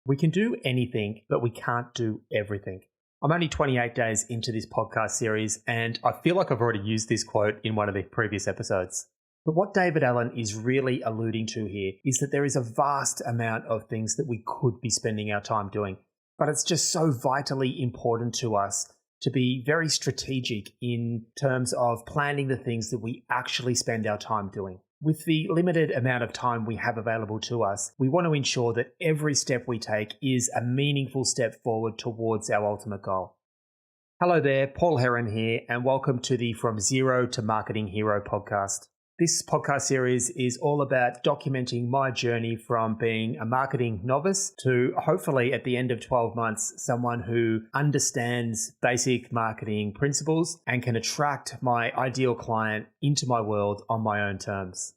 We can do anything, but we can't do everything. I'm only 28 days into this podcast series, and I feel like I've already used this quote in one of the previous episodes. But what David Allen is really alluding to here is that there is a vast amount of things that we could be spending our time doing, but it's just so vitally important to us to be very strategic in terms of planning the things that we actually spend our time doing. With the limited amount of time we have available to us, we want to ensure that every step we take is a meaningful step forward towards our ultimate goal. Hello there, Paul Heron here, and welcome to the From Zero to Marketing Hero podcast. This podcast series is all about documenting my journey from being a marketing novice to hopefully at the end of 12 months, someone who understands basic marketing principles and can attract my ideal client into my world on my own terms.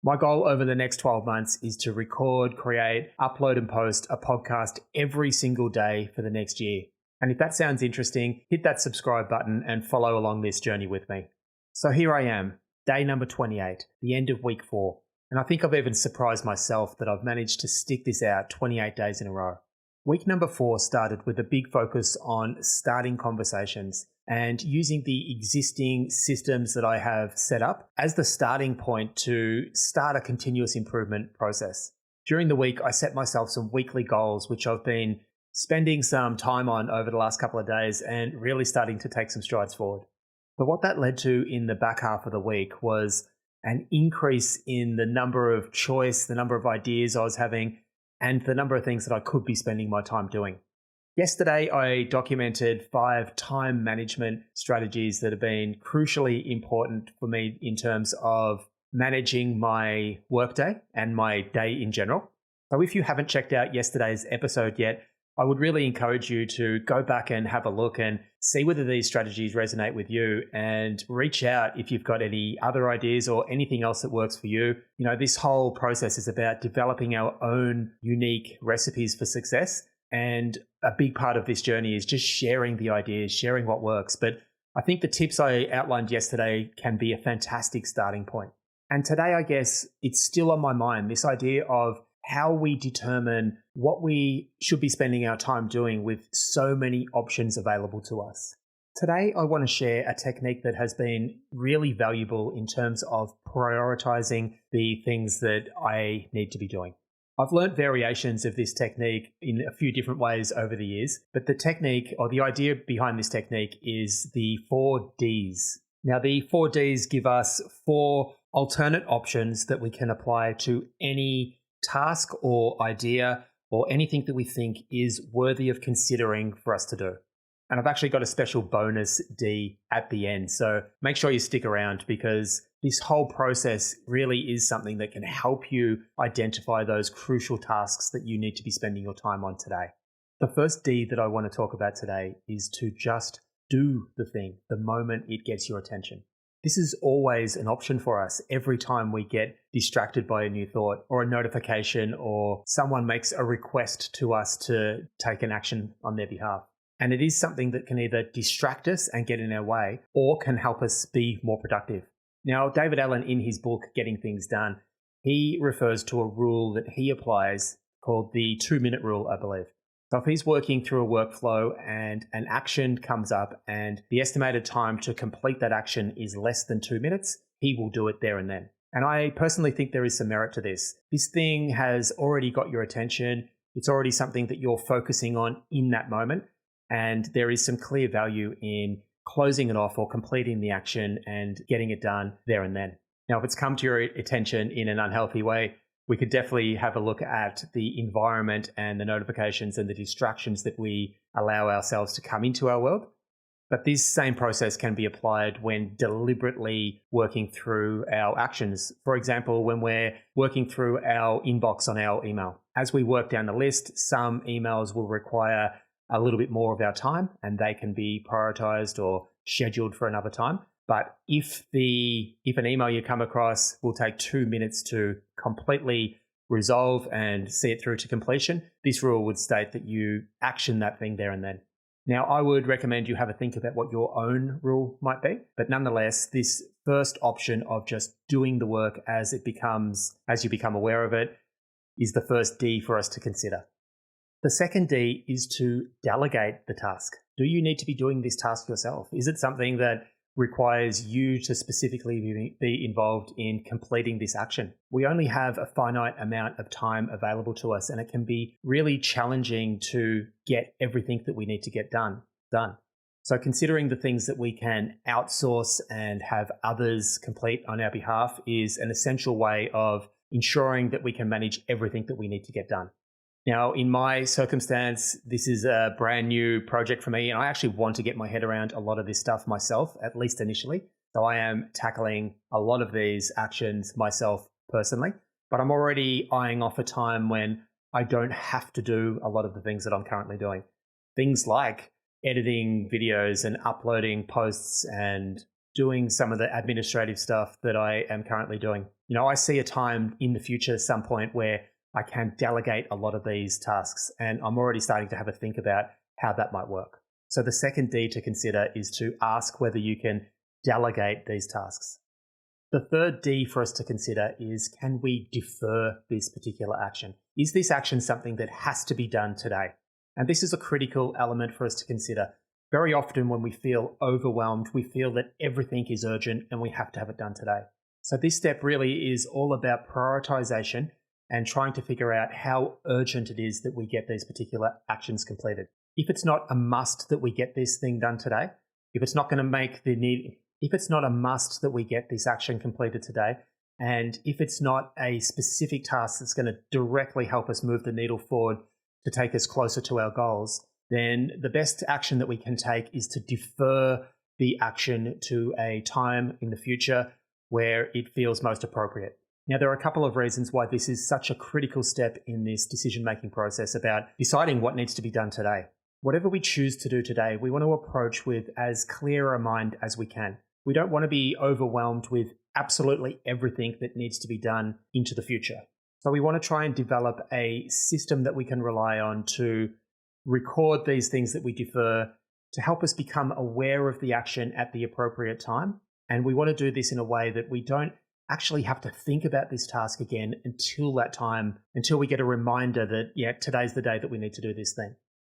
My goal over the next 12 months is to record, create, upload and post a podcast every single day for the next year. And if that sounds interesting, hit that subscribe button and follow along this journey with me. So here I am. Day number 28, the end of week 4. And I think I've even surprised myself that I've managed to stick this out 28 days in a row. Week number 4 started with a big focus on starting conversations and using the existing systems that I have set up as the starting point to start a continuous improvement process. During the week, I set myself some weekly goals, which I've been spending some time on over the last couple of days and really starting to take some strides forward. But what that led to in the back half of the week was an increase in the number of choice, the number of ideas I was having, and the number of things that I could be spending my time doing. Yesterday, I documented 5 time management strategies that have been crucially important for me in terms of managing my workday and my day in general. So if you haven't checked out yesterday's episode yet, I would really encourage you to go back and have a look and see whether these strategies resonate with you and reach out if you've got any other ideas or anything else that works for you. You know, this whole process is about developing our own unique recipes for success. And a big part of this journey is just sharing the ideas, sharing what works. But I think the tips I outlined yesterday can be a fantastic starting point. And today, I guess it's still on my mind, this idea of how we determine what we should be spending our time doing with so many options available to us. Today, I want to share a technique that has been really valuable in terms of prioritizing the things that I need to be doing. I've learned variations of this technique in a few different ways over the years, but the technique or the idea behind this technique is the 4 Ds. Now, the 4 Ds give us 4 alternate options that we can apply to any task or idea or anything that we think is worthy of considering for us to do. And I've actually got a special bonus D at the end. So make sure you stick around because this whole process really is something that can help you identify those crucial tasks that you need to be spending your time on today. The first D that I want to talk about today is to just do the thing the moment it gets your attention. This is always an option for us every time we get distracted by a new thought or a notification or someone makes a request to us to take an action on their behalf. And it is something that can either distract us and get in our way or can help us be more productive. Now, David Allen, in his book, Getting Things Done, he refers to a rule that he applies called the 2-minute rule, I believe. So if he's working through a workflow and an action comes up and the estimated time to complete that action is less than 2 minutes, he will do it there and then. And I personally think there is some merit to this. This thing has already got your attention. It's already something that you're focusing on in that moment. And there is some clear value in closing it off or completing the action and getting it done there and then. Now, if it's come to your attention in an unhealthy way, we could definitely have a look at the environment and the notifications and the distractions that we allow ourselves to come into our world. But this same process can be applied when deliberately working through our actions. For example, when we're working through our inbox on our email. As we work down the list, some emails will require a little bit more of our time and they can be prioritized or scheduled for another time. But if an email you come across will take 2 minutes to completely resolve and see it through to completion, this rule would state that you action that thing there and then. Now, I would recommend you have a think about what your own rule might be, but nonetheless, this first option of just doing the work as you become aware of it is the first D for us to consider. The second D is to delegate the task. Do you need to be doing this task yourself? Is it something that requires you to specifically be involved in completing this action? We only have a finite amount of time available to us, and it can be really challenging to get everything that we need to get done. So considering the things that we can outsource and have others complete on our behalf is an essential way of ensuring that we can manage everything that we need to get done. Now, in my circumstance, this is a brand new project for me, and I actually want to get my head around a lot of this stuff myself, at least initially. So I am tackling a lot of these actions myself personally, but I'm already eyeing off a time when I don't have to do a lot of the things that I'm currently doing. Things like editing videos and uploading posts and doing some of the administrative stuff that I am currently doing. I see a time in the future, some point, where I can delegate a lot of these tasks, and I'm already starting to have a think about how that might work. So the second D to consider is to ask whether you can delegate these tasks. The third D for us to consider is, can we defer this particular action? Is this action something that has to be done today? And this is a critical element for us to consider. Very often when we feel overwhelmed, we feel that everything is urgent and we have to have it done today. So this step really is all about prioritization and trying to figure out how urgent it is that we get these particular actions completed. If it's not a must that we get this thing done today, if it's not a must that we get this action completed today, and if it's not a specific task that's going to directly help us move the needle forward to take us closer to our goals, then the best action that we can take is to defer the action to a time in the future where it feels most appropriate. Now, there are a couple of reasons why this is such a critical step in this decision-making process about deciding what needs to be done today. Whatever we choose to do today, we want to approach with as clear a mind as we can. We don't want to be overwhelmed with absolutely everything that needs to be done into the future. So we want to try and develop a system that we can rely on to record these things that we defer, to help us become aware of the action at the appropriate time. And we want to do this in a way that we don't actually have to think about this task again until that time, until we get a reminder that, today's the day that we need to do this thing.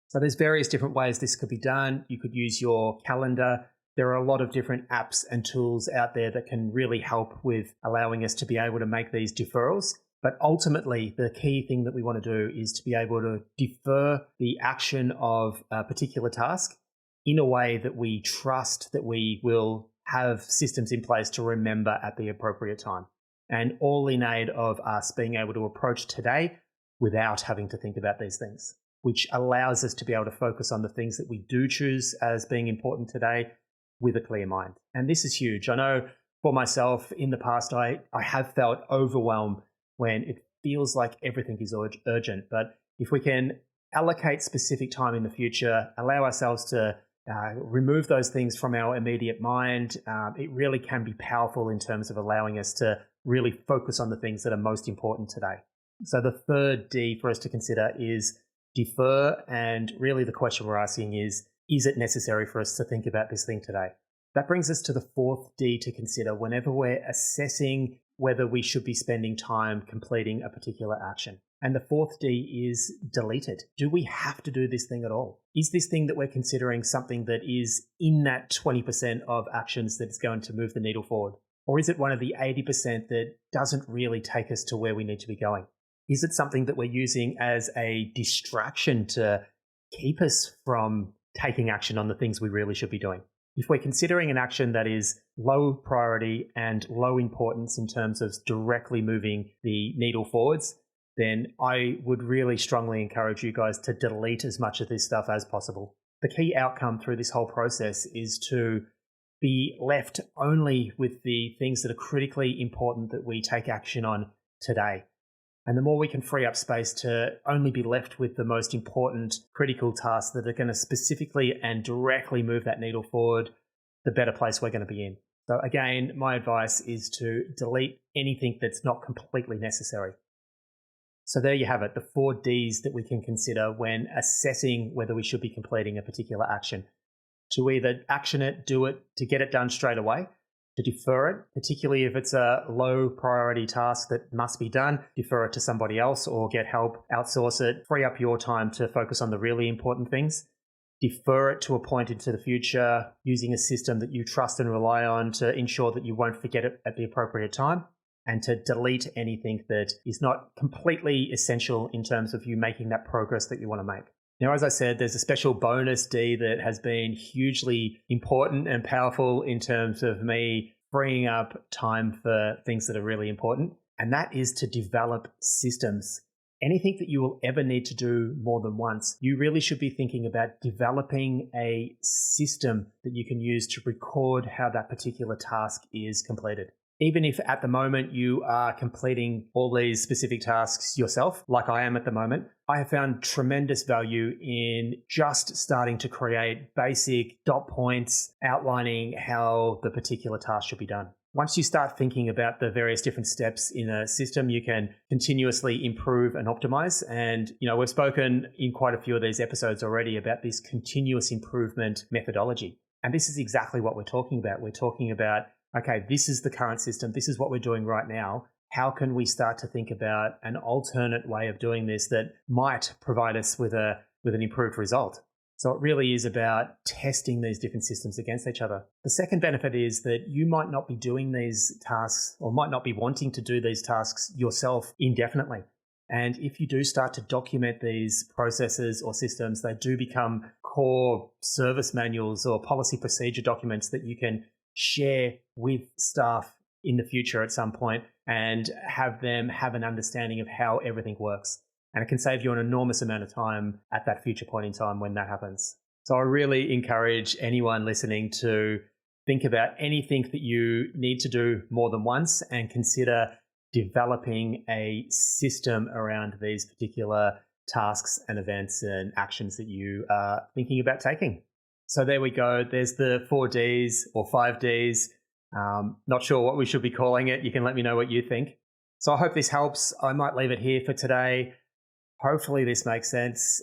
So there's various different ways this could be done. You could use your calendar. There are a lot of different apps and tools out there that can really help with allowing us to be able to make these deferrals. But ultimately, the key thing that we want to do is to be able to defer the action of a particular task in a way that we trust that we will have systems in place to remember at the appropriate time. And all in aid of us being able to approach today without having to think about these things, which allows us to be able to focus on the things that we do choose as being important today with a clear mind. And this is huge. I know for myself in the past, I have felt overwhelmed when it feels like everything is urgent. But if we can allocate specific time in the future, allow ourselves to remove those things from our immediate mind, it really can be powerful in terms of allowing us to really focus on the things that are most important today. So the third D for us to consider is defer. And really the question we're asking is it necessary for us to think about this thing today? That brings us to the fourth D to consider whenever we're assessing whether we should be spending time completing a particular action. And the fourth D is delete it. Do we have to do this thing at all? Is this thing that we're considering something that is in that 20% of actions that is going to move the needle forward? Or is it one of the 80% that doesn't really take us to where we need to be going? Is it something that we're using as a distraction to keep us from taking action on the things we really should be doing? If we're considering an action that is low priority and low importance in terms of directly moving the needle forwards, then I would really strongly encourage you guys to delete as much of this stuff as possible. The key outcome through this whole process is to be left only with the things that are critically important that we take action on today. And the more we can free up space to only be left with the most important critical tasks that are going to specifically and directly move that needle forward, the better place we're going to be in. So again, my advice is to delete anything that's not completely necessary. So there you have it, the 4 Ds that we can consider when assessing whether we should be completing a particular action. To either action it, do it, to get it done straight away, to defer it, particularly if it's a low priority task that must be done, defer it to somebody else or get help, outsource it, free up your time to focus on the really important things. Defer it to a point into the future using a system that you trust and rely on to ensure that you won't forget it at the appropriate time, and to delete anything that is not completely essential in terms of you making that progress that you want to make. Now, as I said, there's a special bonus D that has been hugely important and powerful in terms of me freeing up time for things that are really important, and that is to develop systems. Anything that you will ever need to do more than once, you really should be thinking about developing a system that you can use to record how that particular task is completed. Even if at the moment you are completing all these specific tasks yourself, like I am at the moment, I have found tremendous value in just starting to create basic dot points outlining how the particular task should be done. Once you start thinking about the various different steps in a system, you can continuously improve and optimize. And, we've spoken in quite a few of these episodes already about this continuous improvement methodology. And this is exactly what we're talking about. We're talking about, okay, this is the current system. This is what we're doing right now. How can we start to think about an alternate way of doing this that might provide us with an improved result? So it really is about testing these different systems against each other. The second benefit is that you might not be doing these tasks or might not be wanting to do these tasks yourself indefinitely. And if you do start to document these processes or systems, they do become core service manuals or policy procedure documents that you can share with staff in the future at some point and have them have an understanding of how everything works. And it can save you an enormous amount of time at that future point in time when that happens. So I really encourage anyone listening to think about anything that you need to do more than once and consider developing a system around these particular tasks and events and actions that you are thinking about taking. So there we go. There's the 4Ds or 5Ds. Not sure what we should be calling it. You can let me know what you think. So I hope this helps. I might leave it here for today. Hopefully this makes sense.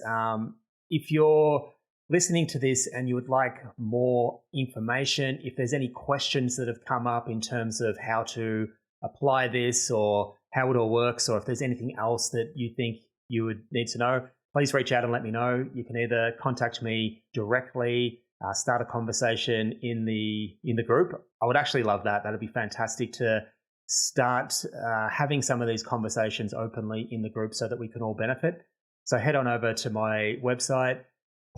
If you're listening to this and you would like more information, if there's any questions that have come up in terms of how to apply this or how it all works, or if there's anything else that you think you would need to know, please reach out and let me know. You can either contact me directly, start a conversation in the group. I would actually love that. That'd be fantastic to start having some of these conversations openly in the group so that we can all benefit. So head on over to my website,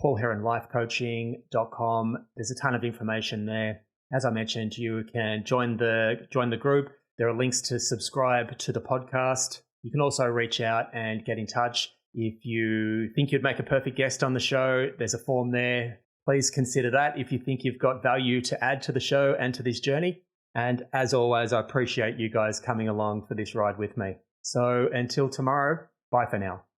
paulheronlifecoaching.com. There's a ton of information there. As I mentioned, you can join the group. There are links to subscribe to the podcast. You can also reach out and get in touch. If you think you'd make a perfect guest on the show, there's a form there. Please consider that if you think you've got value to add to the show and to this journey. And as always, I appreciate you guys coming along for this ride with me. So until tomorrow, bye for now.